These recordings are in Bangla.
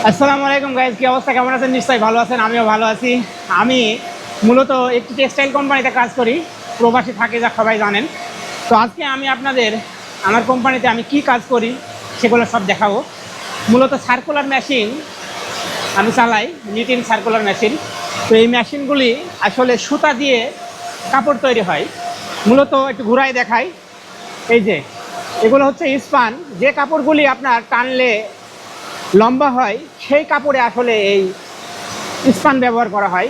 আসসালামু আলাইকুম গাইজ, কি অবস্থা, কেমন আছেন? নিশ্চয়ই ভালো আছেন, আমিও ভালো আছি। আমি মূলত একটি টেক্সটাইল কোম্পানিতে কাজ করি, প্রবাসী থাকি, যা সবাই জানেন। তো আজকে আমি আপনাদের আমার কোম্পানিতে আমি কি কাজ করি সেগুলো সব দেখাবো। মূলত সার্কুলার মেশিন আমি চালাই, নিটিং সার্কুলার মেশিন। তো এই মেশিনগুলি আসলে সুতা দিয়ে কাপড় তৈরি হয়। মূলত একটু ঘুরাই দেখাই। এই যে এগুলো হচ্ছে স্পান, যে কাপড়গুলি আপনার টানলে লম্বা হয় সেই কাপড়ে আসলে এই স্পান ব্যবহার করা হয়।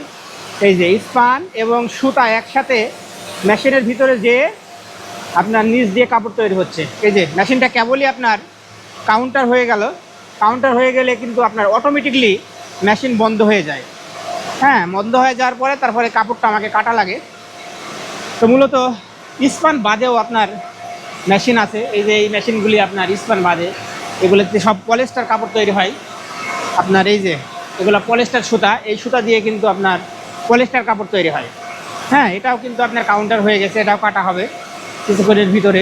এই যে স্পান এবং সুতা একসাথে মেশিনের ভিতরে যে আপনার নিচ দিয়ে কাপড় তৈরি হচ্ছে। এই যে মেশিনটা কেবলই আপনার কাউন্টার হয়ে গেল, কাউন্টার হয়ে গেলে কিন্তু আপনার অটোমেটিকলি মেশিন বন্ধ হয়ে যায়। হ্যাঁ, বন্ধ হয়ে যাওয়ার পরে তারপরে কাপড়টা আমাকে কাটা লাগে। তো মূলত স্পান বাদেও আপনার মেশিন আছে। এই যে এই মেশিনগুলি আপনার স্পান বাদে এগুলোতে সব পলিস্টার কাপড় তৈরি হয় আপনার। এই যে এগুলো পলিস্টার সুতা, এই সুতা দিয়ে কিন্তু আপনার পলিস্টার কাপড় তৈরি হয়। হ্যাঁ, এটাও কিন্তু আপনার কাউন্টার হয়ে গেছে, এটাও কাটা হবে কিছুক্ষণের ভিতরে।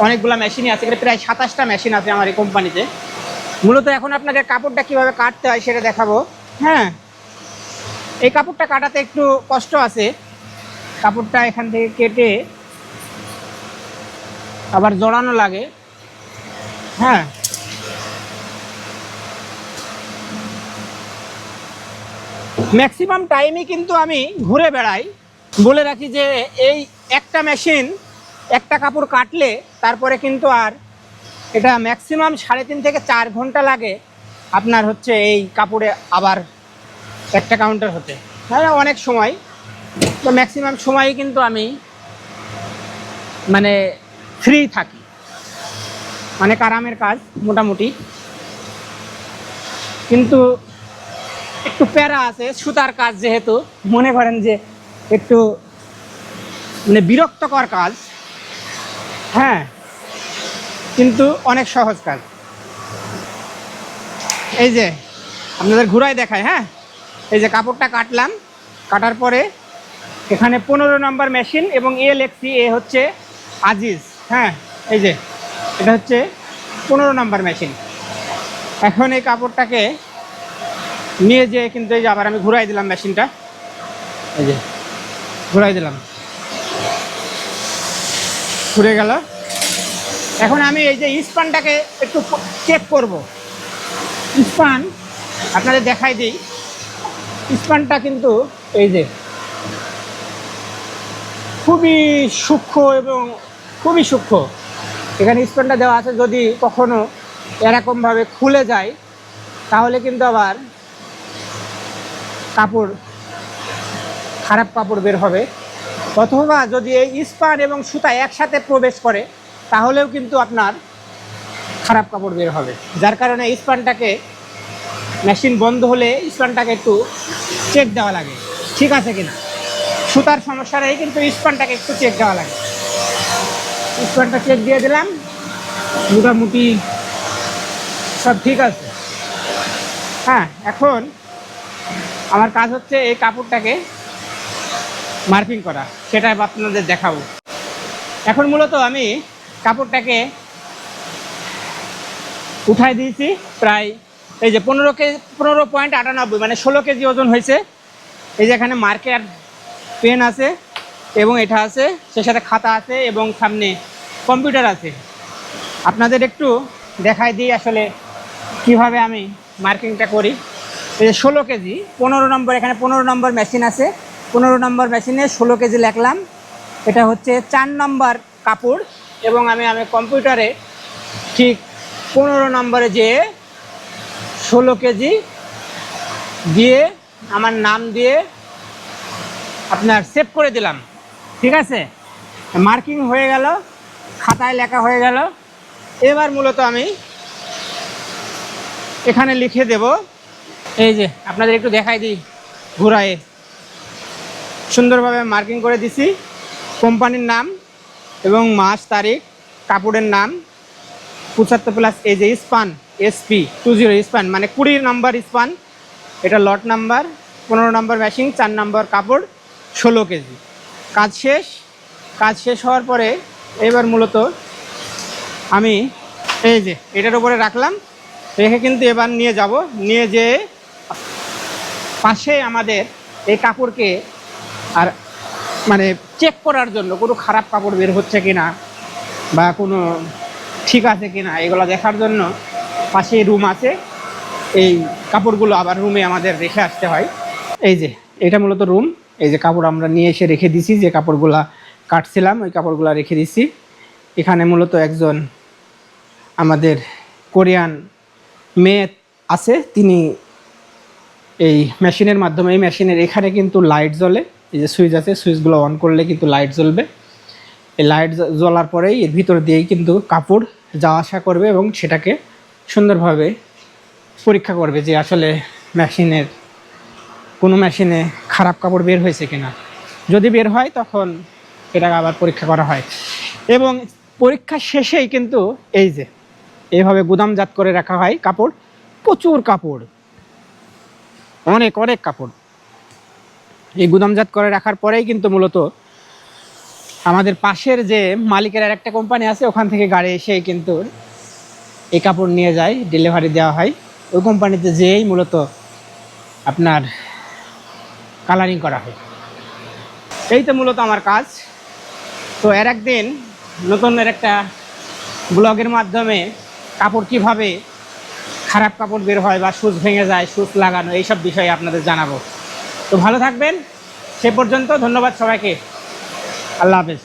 অনেকগুলো মেশিনই আছে, প্রায় 27টা মেশিন আছে আমার এই কোম্পানিতে। মূলত এখন আপনাদের কাপড়টা কীভাবে কাটতে হয় সেটা দেখাবো। হ্যাঁ, এই কাপড়টা কাটাতে একটু কষ্ট আছে। কাপড়টা এখান থেকে কেটে আবার জড়ানো লাগে। হ্যাঁ, ম্যাক্সিমাম টাইমই কিন্তু আমি ঘুরে বেড়াই। বলে রাখি যে এই একটা মেশিন একটা কাপড় কাটলে তারপরে কিন্তু আর এটা ম্যাক্সিমাম 3.5 থেকে 4 ঘন্টা লাগে আপনার হচ্ছে এই কাপড়ে আবার একটা কাউন্টার হতে। হ্যাঁ, অনেক সময়, তো ম্যাক্সিমাম সময়ই কিন্তু আমি মানে ফ্রি থাকি, মানে আরামের কাজ মোটামুটি। কিন্তু একটু প্যারা আছে, সুতার কাজ যেহেতু মনে করেন যে একটু মানে বিরক্তকর কাজ। হ্যাঁ, কিন্তু অনেক সহজ কাজ। এই যে আপনাদের ঘুরাই দেখায়। হ্যাঁ, এই যে কাপড়টা কাটলাম, কাটার পরে এখানে 15 নম্বর মেশিন এবং এ লেখছি, এ হচ্ছে আজিজ। হ্যাঁ, এই যে এটা হচ্ছে 15 নম্বর মেশিন। এখন এই কাপড়টাকে নিয়ে যেয়ে কিন্তু এই যে আবার আমি ঘুরাই দিলাম মেশিনটা। এই যে ঘুরাই দিলাম, ঘুরে গেল। এখন আমি এই যে স্পানটাকে একটু চেক করব। স্পান আপনাদের দেখাই দিই। স্পানটা কিন্তু এই যে খুবই সূক্ষ্ম এবং খুবই সূক্ষ্ম। এখানে স্পানটা দেওয়া আছে, যদি কখনো এরকমভাবে খুলে যায় তাহলে কিন্তু আবার কাপড়, খারাপ কাপড় বের হবে। অথবা যদি এই স্পান এবং সুতা একসাথে প্রবেশ করে তাহলেও কিন্তু আপনার খারাপ কাপড় বের হবে। যার কারণে স্পানটাকে মেশিন বন্ধ হলে স্পানটাকে একটু চেক দেওয়া লাগে, ঠিক আছে কিনা। সুতার সমস্যা নেই, কিন্তু স্পানটাকে একটু চেক দেওয়া লাগে। স্পানটা চেক দিয়ে দিলাম, মোটামুটি সব ঠিক আছে। হ্যাঁ, এখন আমার কাজ হচ্ছে এই কাপড়টাকে মার্কিং করা, সেটা আপনাদের দেখাবো। এখন মূলত আমি কাপড়টাকে উঠাই দিয়েছি প্রায়, এই যে 15.98 মানে 16 কেজি ওজন হয়েছে। এই যে এখানে মার্কার পেন আছে এবং এটা আছে, সে সাথে খাতা আছে এবং সামনে কম্পিউটার আছে। আপনাদের একটু দেখাই দিই আসলে কিভাবে আমি মার্কিংটা করি। এই যে 16 কেজি 15 নম্বর, এখানে 15 নম্বর মেশিন আছে। 15 নম্বর মেশিনে 16 কেজি লিখলাম। এটা হচ্ছে 4 নম্বর কাপড় এবং আমি কম্পিউটারে ঠিক 15 নম্বরে যে 16 কেজি দিয়ে আমার নাম দিয়ে আপনার সেভ করে দিলাম, ঠিক আছে। মার্কিং হয়ে গেল, খাতায় লেখা হয়ে গেল। এবার মূলত আমি এখানে লিখে দেব। এই যে আপনাদের একটু দেখাই দিই ঘুরায়ে, সুন্দরভাবে মার্কিং করে দিছি কোম্পানির নাম এবং মাস, তারিখ, কাপড়ের নাম 75+। এই যে স্পান SP 20 স্পান মানে 20 নম্বর স্পান, এটা লট নাম্বার, 15 নম্বর মেশিন, 4 নম্বর কাপড়, 16 কেজি। কাজ শেষ। কাজ শেষ হওয়ার পরে এবার মূলত আমি এই যে এটার উপরে রাখলাম রেখে কিন্তু এবার নিয়ে যাব, নিয়ে যেয়ে পাশে আমাদের এই কাপড়কে আর মানে চেক করার জন্য কোনো খারাপ কাপড় বের হচ্ছে কিনা বা কোনো ঠিক আছে কিনা এগুলো দেখার জন্য পাশে রুম আছে। এই কাপড়গুলো আবার রুমে আমাদের রেখে আসতে হয়। এই যে এটা মূলত রুম। এই যে কাপড় আমরা নিয়ে এসে রেখে দিছি, যে কাপড়গুলা কাটছিলাম ওই কাপড়গুলা রেখে দিছি এখানে। মূলত একজন আমাদের কোরিয়ান মেয়ে আছে, তিনি এই মেশিনের মাধ্যমে, এই মেশিনের এখানে কিন্তু লাইট জ্বলে, এই যে সুইচ আছে, সুইচগুলো অন করলে কিন্তু লাইট জ্বলবে। এই লাইট জ্বলার পরেই এর ভিতর দিয়েই কিন্তু কাপড় যাওয়া আসা করবে এবং সেটাকে সুন্দরভাবে পরীক্ষা করবে যে আসলে মেশিনের কোনো মেশিনে খারাপ কাপড় বের হয়েছে কিনা। যদি বের হয় তখন এটাকে আবার পরীক্ষা করা হয় এবং পরীক্ষা শেষেই কিন্তু এই যে এইভাবে গুদামজাত করে রাখা হয় কাপড়। প্রচুর কাপড়, অনেক অনেক কাপড় এই গুদামজাত করে রাখার পরেই কিন্তু মূলত আমাদের পাশের যে মালিকের আর একটা কোম্পানি আছে ওখান থেকে গাড়ি এসেই কিন্তু এই কাপড় নিয়ে যায়, ডেলিভারি দেওয়া হয়। ওই কোম্পানিতে যেয়েই মূলত আপনার কালারিং করা হয়। এই তো মূলত আমার কাজ। তো এর একদিন নতুন একটা ব্লগের মাধ্যমে কাপড় কিভাবে খারাপ কাপড় বের হয় বা সুচ ভেঙে যায়, সুচ লাগানো, এইসব বিষয়ে আপনাদের জানাবো। তো ভালো থাকবেন, সে পর্যন্ত ধন্যবাদ সবাইকে, আল্লাহ হাফেজ।